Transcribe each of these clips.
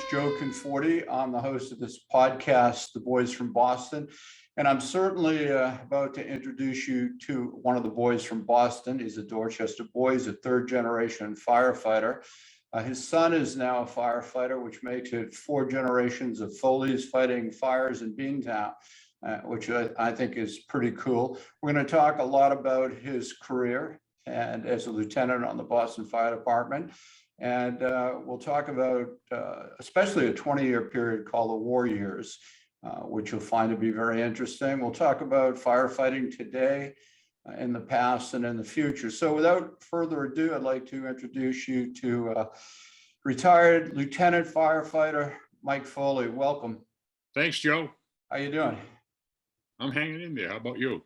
Joe Conforti. I'm the host of this podcast, The Boys from Boston. And I'm certainly about to introduce you to one of the boys from Boston. He's a Dorchester boy. He's a third generation firefighter. His son is now a firefighter, which makes it 4 generations of Foleys fighting fires in Beantown, which I think is pretty cool. We're going to talk a lot about his career and as a lieutenant on the Boston Fire Department. And we'll talk about especially a 20-year period called the war years, which you'll find to be very interesting. We'll talk about firefighting today, in the past, and in the future. So without further ado, I'd like to introduce you to retired Lieutenant Firefighter Mike Foley. Welcome. Thanks, Joe. How you doing? I'm hanging in there. How about you?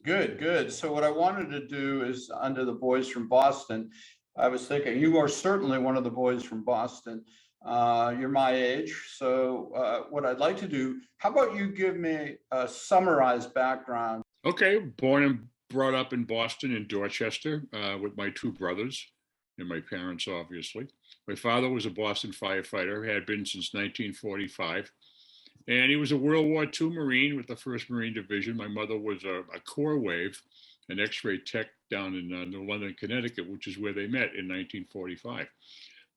Good, good. So what I wanted to do is, under the boys from Boston, I was thinking you are certainly one of the boys from Boston. You're my age. So what I'd like to do, how about you give me a summarized background? Okay, born and brought up in Boston and Dorchester with my 2 brothers and my parents, obviously. My father was a Boston firefighter, had been since 1945. And he was a World War II Marine with the 1st Marine Division. My mother was a Corps Wave, an X-ray tech down in New London, Connecticut, which is where they met in 1945.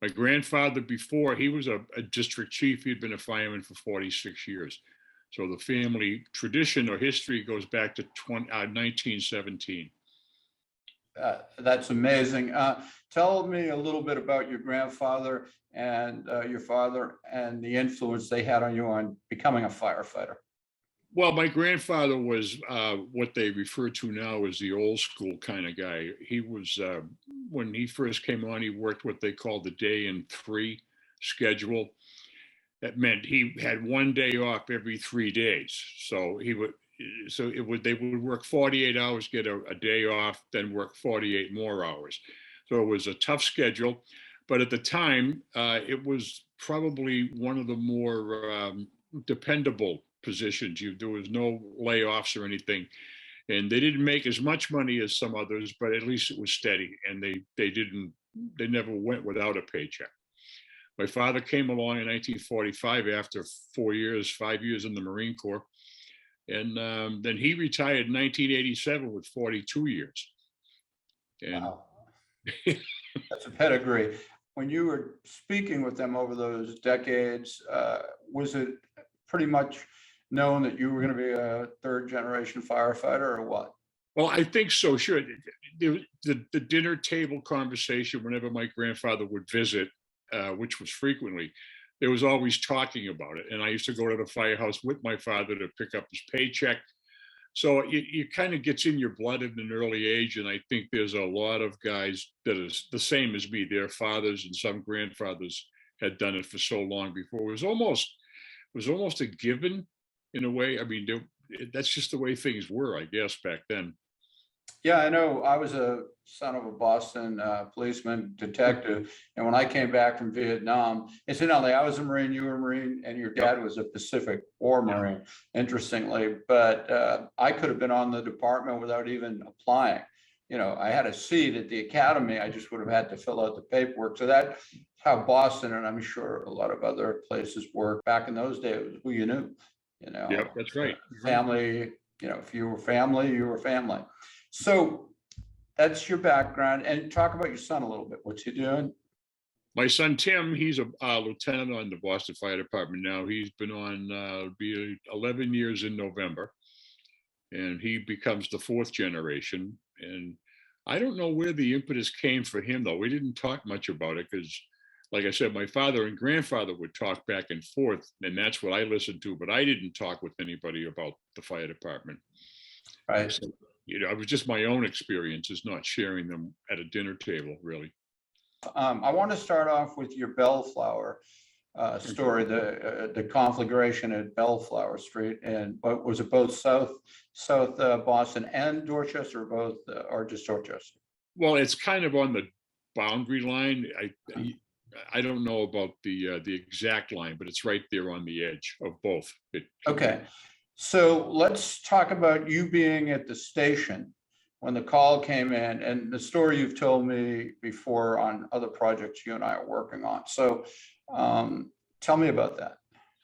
My grandfather, before, he was a district chief. He'd been a fireman for 46 years. So the family tradition or history goes back to 1917. That's amazing. Tell me a little bit about your grandfather and your father and the influence they had on you on becoming a firefighter. Well, my grandfather was what they refer to now as the old school kind of guy. He was, when he first came on, he worked what they called the day in 3 schedule. That meant he had 1 day off every 3 days. So they would work 48 hours, get a day off, then work 48 more hours. So it was a tough schedule. But at the time, it was probably one of the more dependable positions. There was no layoffs or anything. And they didn't make as much money as some others, but at least it was steady. And they never went without a paycheck. My father came along in 1945 after 5 years in the Marine Corps. And then he retired in 1987 with 42 years. And wow. That's a pedigree. When you were speaking with them over those decades, was it pretty much known that you were going to be a 3rd generation firefighter, or what? Well, I think so, sure. The dinner table conversation, whenever my grandfather would visit, which was frequently, there was always talking about it. And I used to go to the firehouse with my father to pick up his paycheck. So it kind of gets in your blood at an early age. And I think there's a lot of guys that is the same as me. Their fathers and some grandfathers had done it for so long before. It was almost a given in a way. I mean, that's just the way things were, I guess, back then. Yeah, I know. I was a son of a Boston policeman, detective. And when I came back from Vietnam, incidentally, I was a Marine, you were a Marine, and your dad was a Pacific War Marine, interestingly. But I could have been on the department without even applying. You know, I had a seat at the academy. I just would have had to fill out the paperwork. So that's how Boston, and I'm sure a lot of other places work. Back in those days, it was who you knew, you know. Yeah, that's right. Family, you know, if you were family, you were family. So that's your background, and talk about your son a little bit. What's he doing? My son, Tim, he's a lieutenant on the Boston Fire Department now. He's been on, be 11 years in November, and he becomes the 4th generation. And I don't know where the impetus came for him, though. We didn't talk much about it because, like I said, my father and grandfather would talk back and forth, and that's what I listened to, but I didn't talk with anybody about the fire department. Right. So, you know, it was just my own experiences, not sharing them at a dinner table, really. I want to start off with your Bellflower story, the conflagration at Bellflower Street, and was it both South Boston and Dorchester, or just Dorchester? Well, it's kind of on the boundary line. I don't know about the exact line, but it's right there on the edge of both. Okay. So let's talk about you being at the station when the call came in, and the story you've told me before on other projects you and I are working on. So Tell me about that.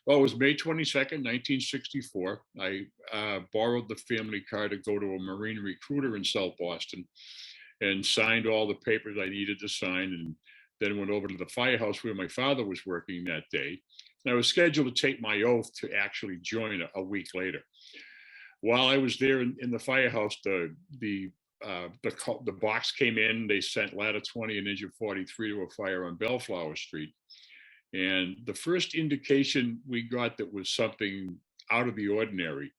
Well, it was May 22nd, 1964. I borrowed the family car to go to a Marine recruiter in South Boston and signed all the papers I needed to sign, and then went over to the firehouse where my father was working that day. And I was scheduled to take my oath to actually join a week later. While I was there in the firehouse, the box came in. They sent ladder 20 and engine 43 to a fire on Bellflower Street. And the first indication we got that was something out of the ordinary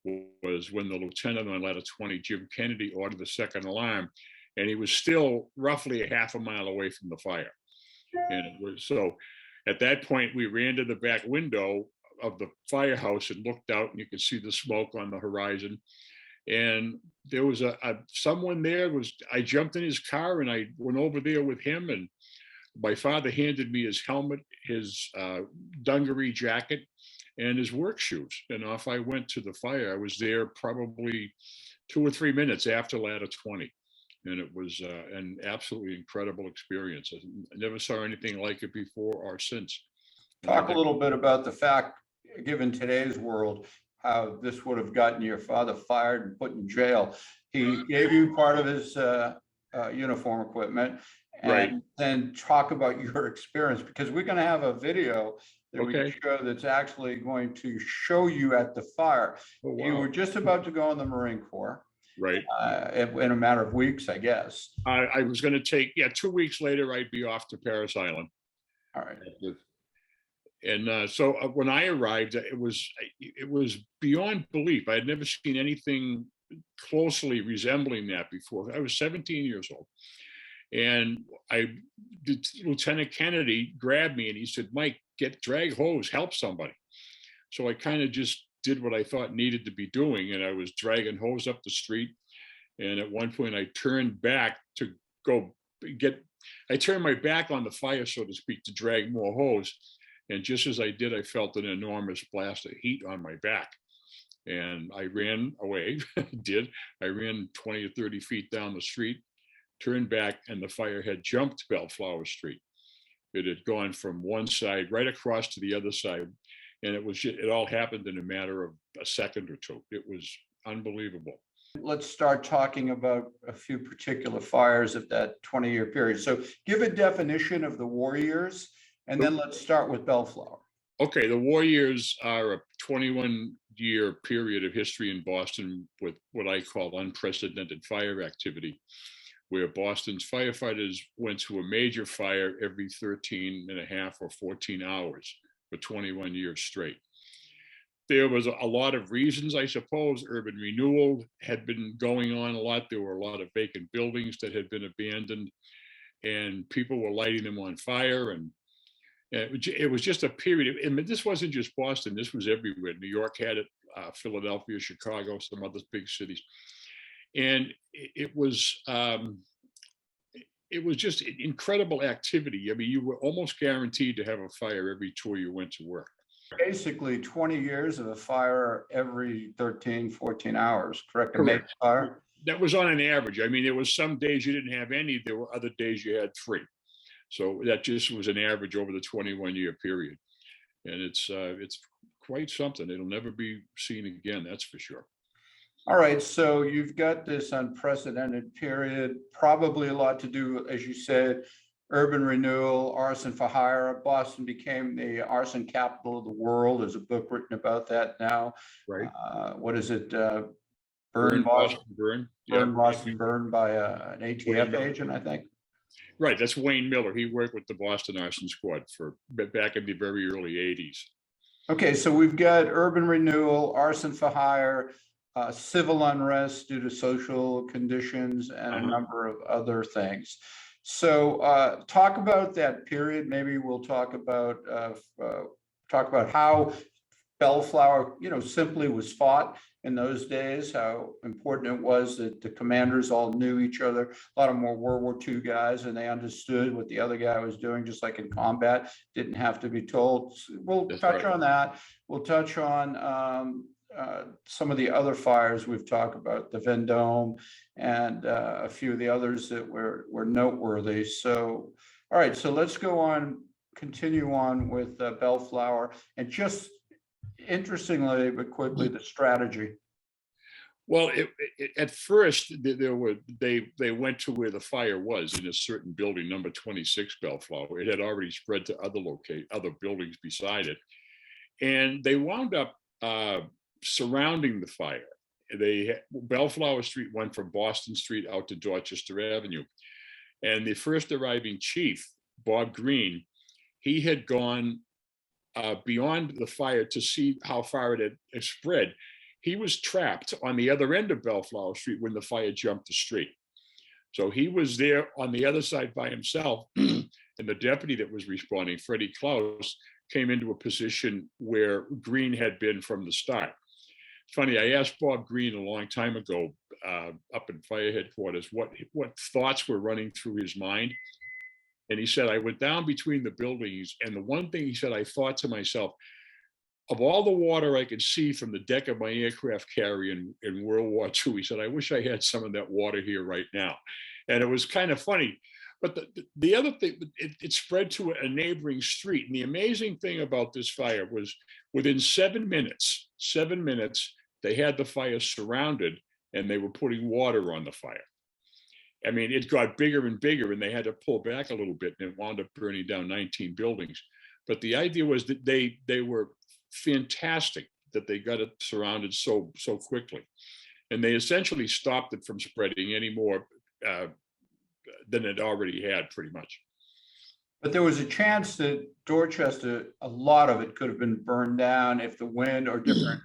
was when the lieutenant on ladder 20, Jim Kennedy, ordered the second alarm, and he was still roughly a half a mile away from the fire. And it was so at that point, we ran to the back window of the firehouse and looked out, and you could see the smoke on the horizon. And there was someone there. I jumped in his car and I went over there with him, and my father handed me his helmet, his dungaree jacket, and his work shoes. And off I went to the fire. I was there probably 2 or 3 minutes after ladder 20. And it was an absolutely incredible experience. I never saw anything like it before or since. Talk a little bit about the fact, given today's world, how this would have gotten your father fired and put in jail. He gave you part of his uniform equipment, and Right. then talk about your experience, because we're going to have a video that we can Okay. show that's actually going to show you at the fire. Oh, You wow. were just about to go in the Marine Corps Right. in a matter of weeks, I guess. I was going to take, 2 weeks later, I'd be off to Paris Island. All right. And so when I arrived, it was beyond belief. I had never seen anything closely resembling that before. I was 17 years old. And Lieutenant Kennedy grabbed me and he said, "Mike, drag hose, help somebody." So I kind of just did what I thought needed to be doing. And I was dragging hose up the street. And at one point I turned back to I turned my back on the fire, so to speak, to drag more hose. And just as I did, I felt an enormous blast of heat on my back. And I ran away. I ran 20 or 30 feet down the street, turned back, and the fire had jumped Bellflower Street. It had gone from one side right across to the other side. And it all happened in a matter of a second or two. It was unbelievable. Let's start talking about a few particular fires of that 20-year period. So give a definition of the war years, and then let's start with Bellflower. Okay, the war years are a 21-year period of history in Boston with what I call unprecedented fire activity, where Boston's firefighters went to a major fire every 13 and a half or 14 hours for 21 years straight. There was a lot of reasons, I suppose. Urban renewal had been going on a lot. There were a lot of vacant buildings that had been abandoned, and people were lighting them on fire. And it was just a period. I mean, this wasn't just Boston. This was everywhere. New York had it, Philadelphia, Chicago, some other big cities. And it was just incredible activity. I mean, you were almost guaranteed to have a fire every tour you went to work. Basically 20 years of a fire every 13, 14 hours, correct? A major Correct. fire? That was on an average. I mean, there was some days you didn't have any. There were other days you had 3. So that just was an average over the 21-year period. And it's quite something. It'll never be seen again, that's for sure. All right, so you've got this unprecedented period, probably a lot to do, as you said, urban renewal, arson for hire. Boston became the arson capital of the world. There's a book written about that now. Right. What is it? Burn, Boston, Burn. Burn, Boston, Burn by an ATF agent, I think. Right, that's Wayne Miller. He worked with the Boston Arson Squad back in the very early 80s. Okay, so we've got urban renewal, arson for hire, civil unrest due to social conditions, and a number of other things. So talk about that period. Maybe we'll talk about how Bellflower, simply was fought in those days, how important it was that the commanders all knew each other, a lot of more World War II guys, and they understood what the other guy was doing, just like in combat, didn't have to be told. We'll touch on that. We'll touch on some of the other fires we've talked about, the Vendome and a few of the others that were noteworthy. So, all right, so let's go on continue on with Bellflower and just interestingly but quickly the strategy. Well, at first they went to where the fire was in a certain building, number 26 Bellflower. It had already spread to other buildings beside it, and they wound up surrounding the fire. Bellflower Street went from Boston Street out to Dorchester Avenue, and the first arriving chief, Bob Green, he had gone beyond the fire to see how far it had spread. He was trapped on the other end of Bellflower Street when the fire jumped the street. So he was there on the other side by himself. And the deputy that was responding, Freddie Klaus, came into a position where Green had been from the start. It's funny, I asked Bob Green a long time ago up in fire headquarters what thoughts were running through his mind. And he said, I went down between the buildings, and the one thing he said, I thought to myself, of all the water I could see from the deck of my aircraft carrier in World War II, he said, I wish I had some of that water here right now. And it was kind of funny. But the other thing, it spread to a neighboring street. And the amazing thing about this fire was within 7 minutes, they had the fire surrounded and they were putting water on the fire. I mean, it got bigger and bigger and they had to pull back a little bit, and it wound up burning down 19 buildings. But the idea was that they were fantastic that they got it surrounded so quickly, and they essentially stopped it from spreading any more than it already had, pretty much. But there was a chance that Dorchester, a lot of it could have been burned down if the wind or different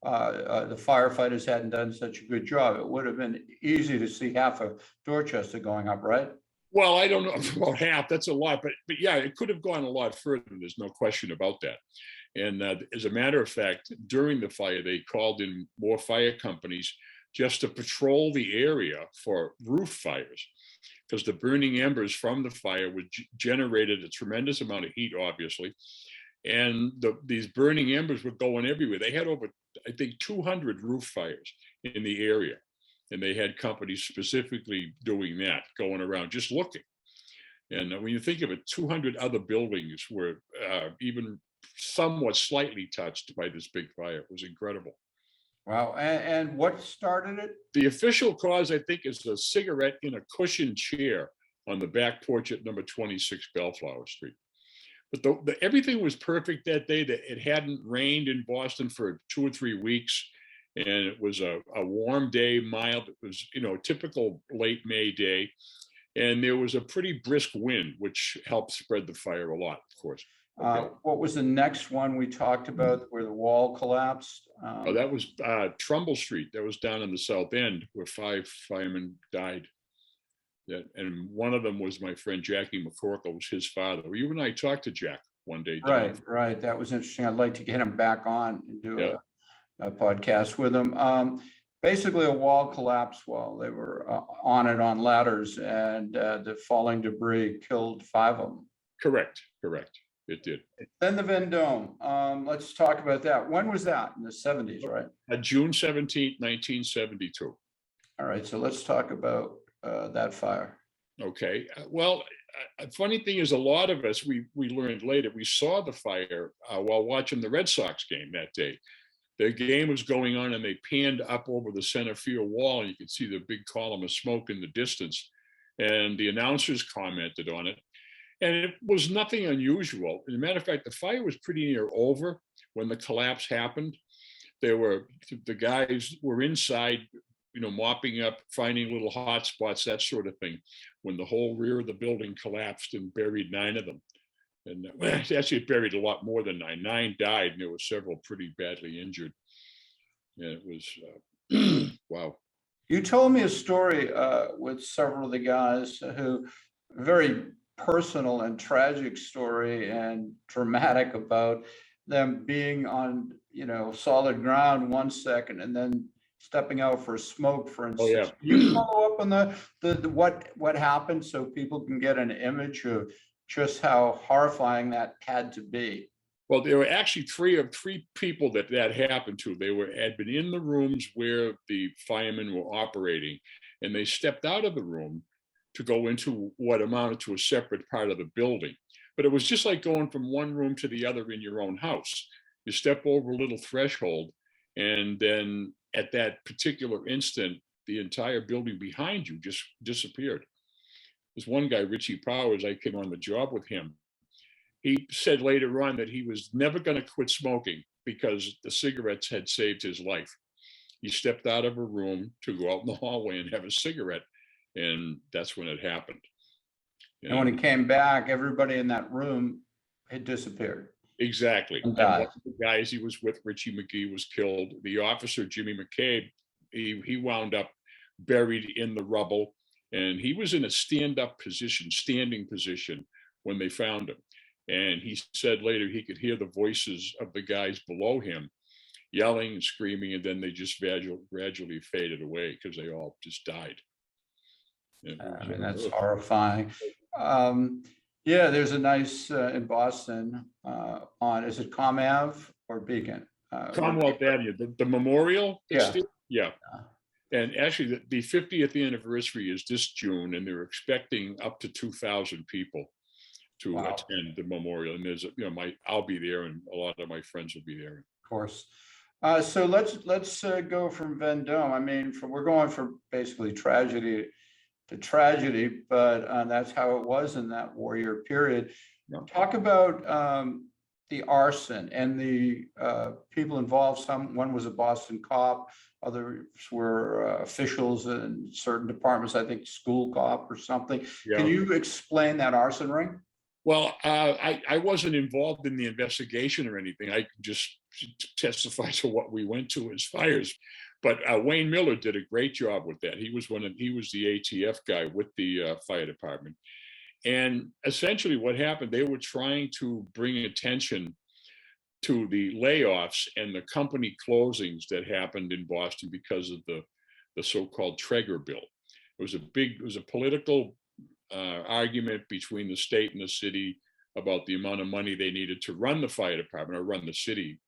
the firefighters hadn't done such a good job. It would have been easy to see half of Dorchester going up, right? Well, I don't know about half. That's a lot, but yeah, it could have gone a lot further. There's no question about that. And as a matter of fact, during the fire, they called in more fire companies just to patrol the area for roof fires, because the burning embers from the fire would generated a tremendous amount of heat, obviously. And these burning embers were going everywhere. They had over, I think, 200 roof fires in the area. And they had companies specifically doing that, going around just looking. And when you think of it, 200 other buildings were even somewhat slightly touched by this big fire. It was incredible. Wow. And what started it? The official cause, I think, is a cigarette in a cushioned chair on the back porch at number 26 Bellflower Street. But everything was perfect that day. That it hadn't rained in Boston for 2 or 3 weeks. And it was a warm day, mild. It was, a typical late May day. And there was a pretty brisk wind, which helped spread the fire a lot, of course. What was the next one we talked about where the wall collapsed? That was Trumbull Street. That was down in the south end where 5 firemen died. And one of them was my friend Jackie McCorkle, was his father. You and I talked to Jack one day. Right. That was interesting. I'd like to get him back on and do a podcast with him. Basically, a wall collapsed while they were on it on ladders, and the falling debris killed 5 of them. Correct. It did. Then the Vendome. Let's talk about that. When was that? In the 70s, right? June 17th, 1972. All right. So let's talk about that fire. Okay. Well, a funny thing is, a lot of us, we learned later, we saw the fire while watching the Red Sox game that day. The game was going on and they panned up over the center field wall and you could see the big column of smoke in the distance. And the announcers commented on it. And it was nothing unusual. As a matter of fact, the fire was pretty near over when the collapse happened. The guys were inside, mopping up, finding little hot spots, that sort of thing, when the whole rear of the building collapsed and buried 9 of them. And actually it buried a lot more than 9. 9 died, and there were several pretty badly injured. And it was, wow. You told me a story with several of the guys who, very personal and tragic story and dramatic, about them being on, solid ground 1 second and then stepping out for smoke, for instance. Oh, yeah. Can you follow up on the what happened so people can get an image of just how horrifying that had to be? Well, there were actually three people that happened to. They had been in the rooms where the firemen were operating, and they stepped out of the room to go into what amounted to a separate part of the building. But it was just like going from one room to the other in your own house. You step over a little threshold, and then at that particular instant, the entire building behind you just disappeared. There's one guy, Richie Powers, I came on the job with him. He said later on that he was never going to quit smoking because the cigarettes had saved his life. He stepped out of a room to go out in the hallway and have a cigarette, and that's when it happened. And when he came back, everybody in that room had disappeared. Exactly. And And died. one of the guys he was with, Richie McGee, was killed. The officer, Jimmy McCabe, he wound up buried in the rubble, and he was in a standing position when they found him. And he said later he could hear the voices of the guys below him yelling and screaming, and then they just gradually faded away because they all just died. I mean, that's horrifying. Yeah, there's a nice in Boston is it Com Ave or Beacon? Commonwealth Avenue, the memorial. Yeah. Yeah. And actually, the 50th anniversary is this June, and they're expecting up to 2,000 people to attend the memorial. And there's, I'll be there, and a lot of my friends will be there. Of course. So let's go from Vendome. I mean, we're going from basically tragedy to tragedy, but that's how it was in that warrior period. Yeah. Talk about the arson and the people involved. One was a Boston cop, others were officials in certain departments, I think school cop or something. Yeah. Can you explain that arson ring? Well, I wasn't involved in the investigation or anything. I just testify to what we went to as fires. But Wayne Miller did a great job with that. He was the ATF guy with the fire department. And essentially what happened, they were trying to bring attention to the layoffs and the company closings that happened in Boston because of the so-called Traeger bill. It was a political argument between the state and the city about the amount of money they needed to run the fire department or run the city.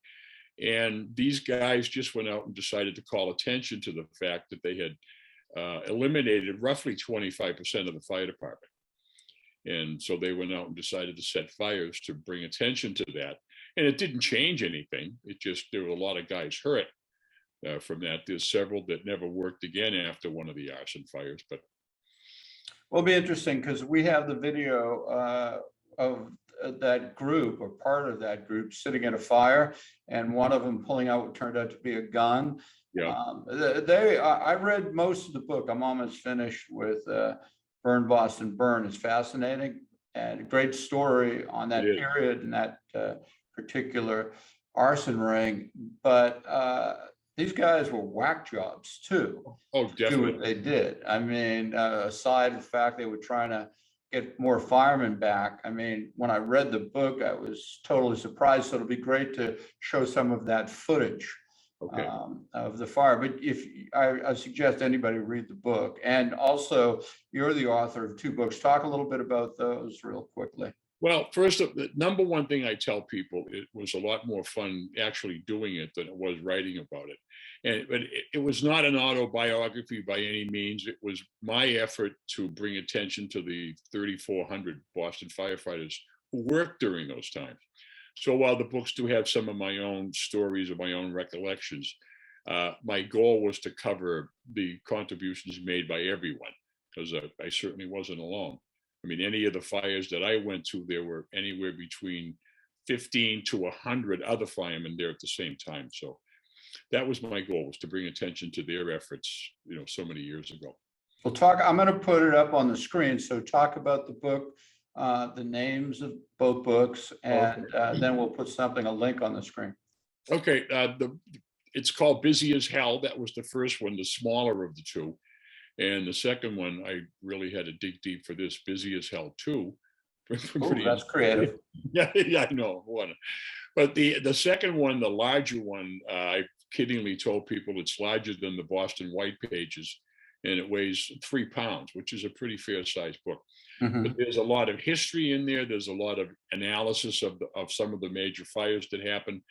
And these guys just went out and decided to call attention to the fact that they had eliminated roughly 25% of the fire department. And so they went out and decided to set fires to bring attention to that. And it didn't change anything. There were a lot of guys hurt from that. There's several that never worked again after one of the arson fires. But Will be interesting because we have the video of that group or part of that group sitting at a fire, and one of them pulling out what turned out to be a gun. yeah, I read most of the book. I'm almost finished with Burn Boston Burn. It's fascinating and a great story on that period and that particular arson ring. But these guys were whack jobs too. Oh, definitely. Do what they did. I mean, aside from the fact they were trying to get more firemen back. I mean, when I read the book, I was totally surprised. So it'll be great to show some of that footage of the fire. But I suggest anybody read the book. And also, you're the author of 2 books. Talk a little bit about those real quickly. Well, first, the number one thing I tell people, it was a lot more fun actually doing it than it was writing about it. But it was not an autobiography by any means. It was my effort to bring attention to the 3,400 Boston firefighters who worked during those times. So while the books do have some of my own stories or my own recollections, my goal was to cover the contributions made by everyone, because I certainly wasn't alone. I mean, any of the fires that I went to, there were anywhere between 15 to 100 other firemen there at the same time. So that was my goal, was to bring attention to their efforts, so many years ago. Well, I'm going to put it up on the screen. So talk about the book, the names of both books, and then we'll put a link on the screen. Okay. It's called Busy as Hell. That was the first one, the smaller of the two. And the second one, I really had to dig deep for this, Busy as Hell 2. That's creative. Yeah, I know. But the second one, the larger one, I kiddingly told people it's larger than the Boston White Pages, and it weighs 3 pounds, which is a pretty fair sized book. Mm-hmm. But there's a lot of history in there. There's a lot of analysis of some of the major fires that happened.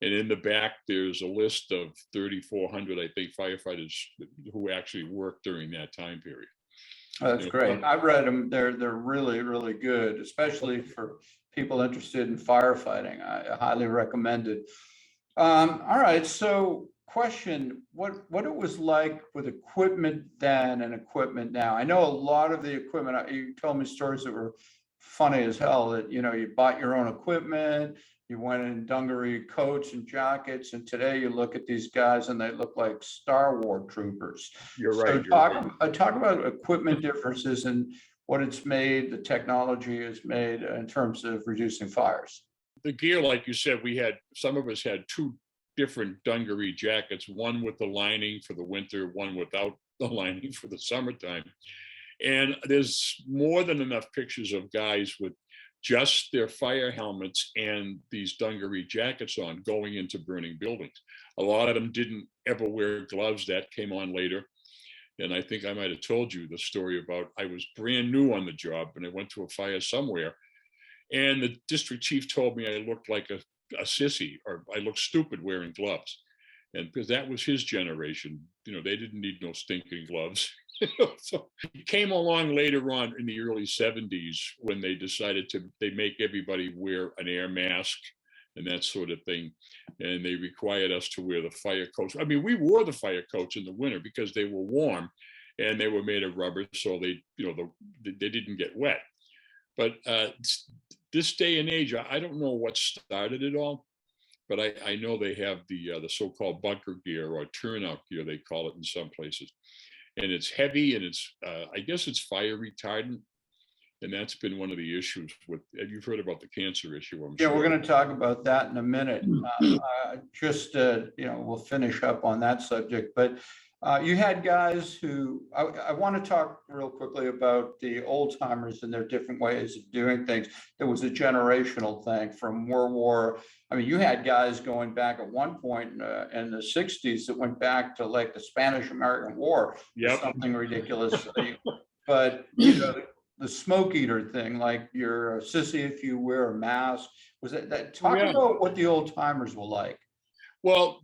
And in the back, there's a list of 3,400, I think, firefighters who actually worked during that time period. That's You great. know, I've read them. They're really, really good, especially for people interested in firefighting. I highly recommend it. All right, so question, what it was like with equipment then and equipment now? I know a lot of the equipment, you told me stories that were funny as hell, that, you bought your own equipment, you went in dungaree coats and jackets, and today you look at these guys and they look like Star Wars troopers. you're So right. You're right. talk about equipment differences and what it's made, the technology has made in terms of reducing fires. The gear, like you said, some of us had two different dungaree jackets, one with the lining for the winter, one without the lining for the summertime. And there's more than enough pictures of guys with just their fire helmets and these dungaree jackets on going into burning buildings. A lot of them didn't ever wear gloves. That came on later. And I think I might have told you the story about I was brand new on the job and I went to a fire somewhere. And the district chief told me I looked like a sissy, or I looked stupid wearing gloves. And because that was his generation, they didn't need no stinking gloves. So it came along later on in the early 70s when they decided they make everybody wear an air mask and that sort of thing. And they required us to wear the fire coats. I mean, we wore the fire coats in the winter because they were warm and they were made of rubber, so they didn't get wet. But this day and age, I don't know what started it all, but I know they have the so-called bunker gear or turnout gear, they call it in some places. And it's heavy and it's, I guess it's fire retardant. And that's been one of the issues with, you've heard about the cancer issue, I'm Yeah, sure. we're going to talk about that in a minute. We'll finish up on that subject, but you had guys who, I want to talk real quickly about the old timers and their different ways of doing things. There was a generational thing from World War. I mean, you had guys going back at one point in the 60s that went back to like the Spanish-American War, Yep. something ridiculous. But, the smoke eater thing, like you're a sissy if you wear a mask. Was that talk about what the old timers were like? Well,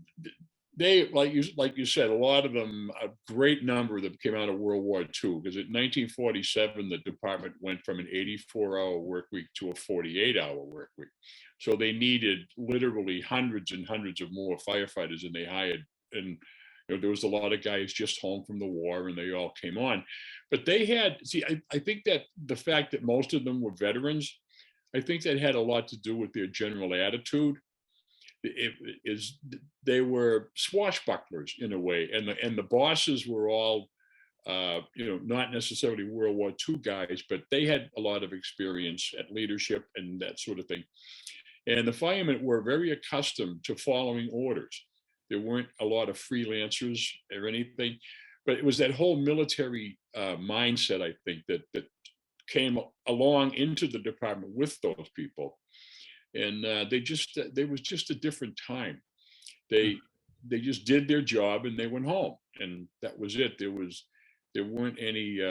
they, like you said, a lot of them, a great number of them came out of World War II, because in 1947, the department went from an 84-hour work week to a 48-hour work week. So they needed literally hundreds and hundreds of more firefighters than they hired. And there was a lot of guys just home from the war and they all came on. But they had, I think that the fact that most of them were veterans, I think that had a lot to do with their general attitude. They were swashbucklers in a way, and the bosses were all not necessarily World War II guys, but they had a lot of experience at leadership and that sort of thing. And the firemen were very accustomed to following orders. There weren't a lot of freelancers or anything, but it was that whole military mindset, I think, that came along into the department with those people. And they was just a different time. They just did their job and they went home, and that was it. There weren't any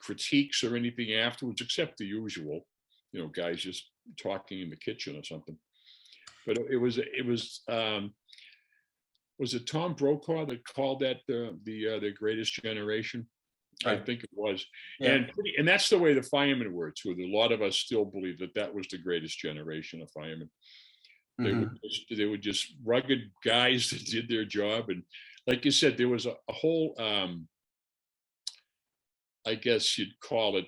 critiques or anything afterwards, except the usual, guys just talking in the kitchen or something. But it was it Tom Brokaw that called that the greatest generation? Right. I think it was. Yeah. And that's the way the firemen were too. A lot of us still believe that was the greatest generation of firemen. They were just rugged guys that did their job. And like you said, there was a whole, I guess you'd call it,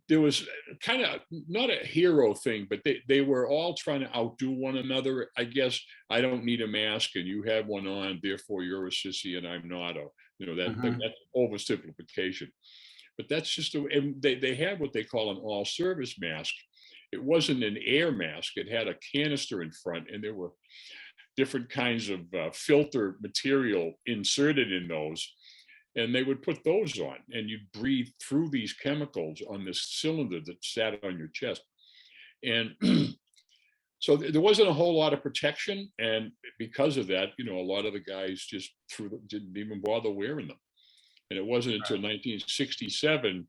there was kind of not a hero thing, but they were all trying to outdo one another. I guess I don't need a mask and you have one on, therefore you're a sissy and I'm not. That's oversimplification. But that's just, and they had what they call an all-service mask. It wasn't an air mask. It had a canister in front, and there were different kinds of filter material inserted in those. And they would put those on, and you'd breathe through these chemicals on this cylinder that sat on your chest. And so there wasn't a whole lot of protection. And because of that, a lot of the guys just didn't even bother wearing them. And it wasn't until 1967,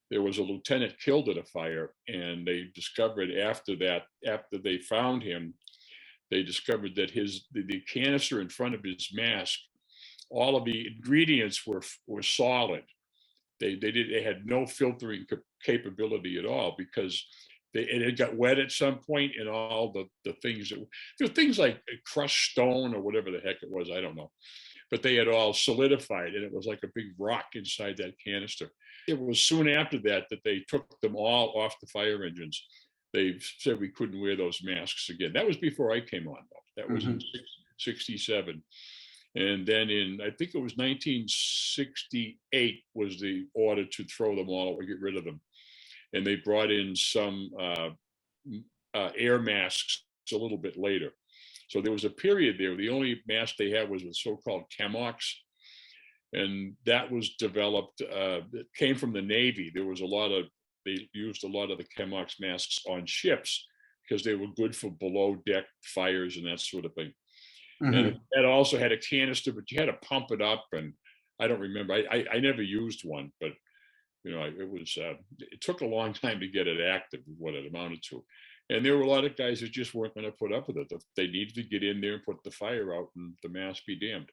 there was a lieutenant killed at a fire. And they discovered after they found him, they discovered that the canister in front of his mask all of the ingredients were solid. They had no filtering capability at all, because it had got wet at some point, and all the things things like crushed stone or whatever the heck it was, I don't know, but they had all solidified, and it was like a big rock inside that canister. It was soon after that they took them all off the fire engines. They said we couldn't wear those masks again. That was before I came on, though. That was in '67. And then I think it was 1968 was the order to throw them all or get rid of them. And they brought in some air masks a little bit later. So there was a period there, the only mask they had was the so-called Chemox. And that was developed, it came from the Navy. They used a lot of the Chemox masks on ships because they were good for below deck fires and that sort of thing. And it also had a canister, but you had to pump it up. And I don't remember, I never used one, but it took a long time to get it active, what it amounted to. And there were a lot of guys that just weren't going to put up with it. They needed to get in there and put the fire out, and the mask be damned.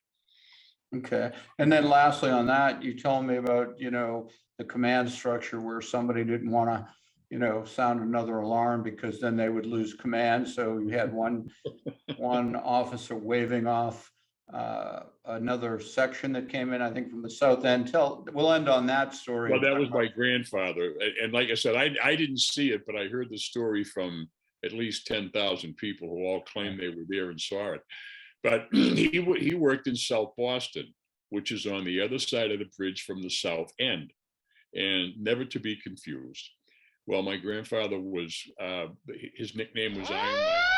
Okay. And then lastly on that, you told me about, the command structure where somebody didn't want to, sound another alarm because then they would lose command. So you had one officer waving off another section that came in, I think, from the south end. We'll end on that story. Well, that was my grandfather. And like I said, I didn't see it, but I heard the story from at least 10,000 people who all claimed they were there and saw it. But he worked in South Boston, which is on the other side of the bridge from the south end, and never to be confused. Well, my grandfather was, his nickname was Iron Mike.